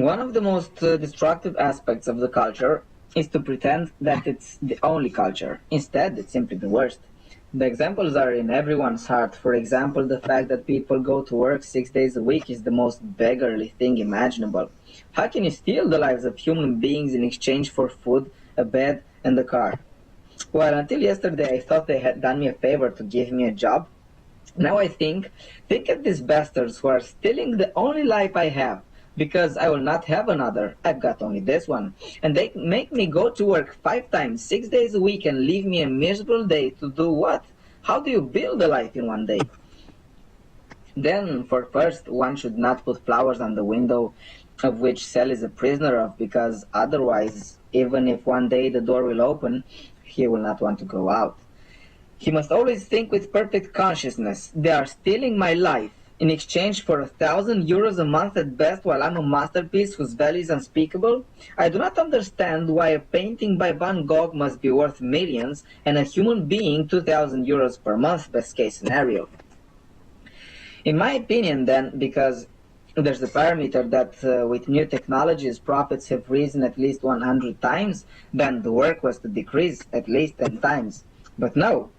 One of the most destructive aspects of the culture is to pretend that it's the only culture. Instead, it's simply the worst. The examples are in everyone's heart. For example, the fact that people go to work 6 days a week is the most beggarly thing imaginable. How can you steal the lives of human beings in exchange for food, a bed, and a car? Well, until yesterday I thought they had done me a favor to give me a job. Now I think of these bastards who are stealing the only life I have, because I will not have another. I've got only this one. And they make me go to work 5 times, 6 days a week, and leave me a miserable day to do what? How do you build a life in one day? Then, for first, one should not put flowers on the window of which Cell is a prisoner of, because otherwise, even if one day the door will open, he will not want to go out. He must always think with perfect consciousness. They are stealing my life in exchange for 1,000 euros a month at best, while I'm a masterpiece whose value is unspeakable. I do not understand why a painting by Van Gogh must be worth millions and a human being 2,000 euros per month, best case scenario. In my opinion, then, because there's a parameter that with new technologies profits have risen at least 100 times, then the work was to decrease at least 10 times. But no,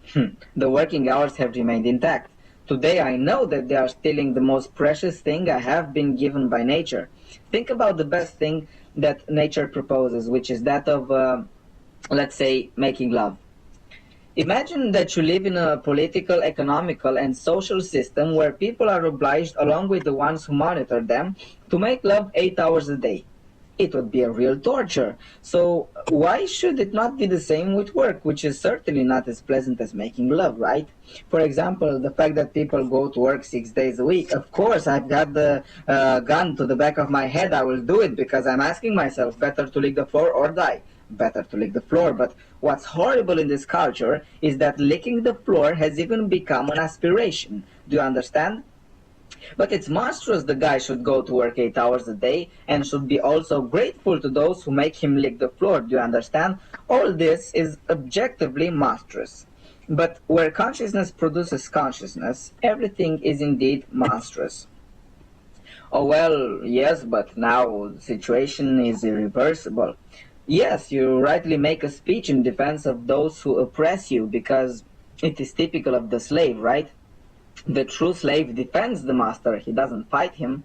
the working hours have remained intact. Today I know that they are stealing the most precious thing I have been given by nature. Think about the best thing that nature proposes, which is that of, let's say, making love. Imagine that you live in a political, economical, and social system where people are obliged, along with the ones who monitor them, to make love 8 hours a day. It would be a real torture. So why should it not be the same with work, which is certainly not as pleasant as making love, right? For example, the fact that people go to work 6 days a week. Of course, I've got the gun to the back of my head. I will do it because I'm asking myself, better to lick the floor or die. Better to lick the floor. But what's horrible in this culture is that licking the floor has even become an aspiration. Do you understand? But it's monstrous the guy should go to work 8 hours a day and should be also grateful to those who make him lick the floor. Do you understand? All this is objectively monstrous. But where consciousness produces consciousness, everything is indeed monstrous. Oh well, yes, but now the situation is irreversible. Yes, you rightly make a speech in defense of those who oppress you, because it is typical of the slave, right? The true slave defends the master, he doesn't fight him,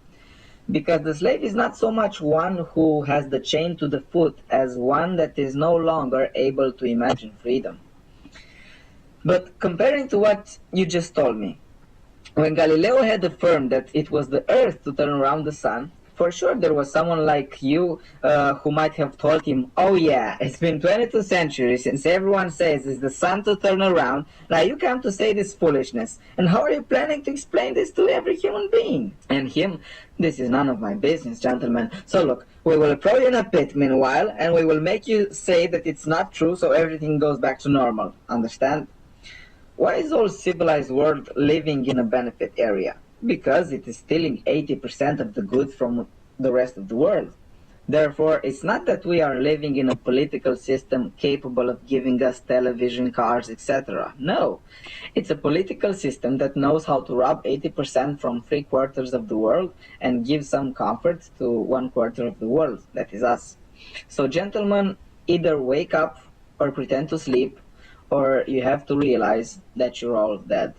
because the slave is not so much one who has the chain to the foot as one that is no longer able to imagine freedom. But comparing to what you just told me, when Galileo had affirmed that it was the earth to turn around the sun, for sure there was someone like you who might have told him, oh yeah, it's been 22 centuries since everyone says it's the sun to turn around, now you come to say this foolishness, and how are you planning to explain this to every human being? And him, this is none of my business, gentlemen. So look, we will throw you in a pit meanwhile, and we will make you say that it's not true so everything goes back to normal. Understand? Why is all civilized world living in a benefit area? Because it is stealing 80% of the goods from the rest of the world. Therefore, it's not that we are living in a political system capable of giving us television, cars, etc. No, it's a political system that knows how to rob 80% from 3/4 of the world and give some comfort to 1/4 of the world, that is us. So gentlemen, either wake up or pretend to sleep, or you have to realize that you're all dead.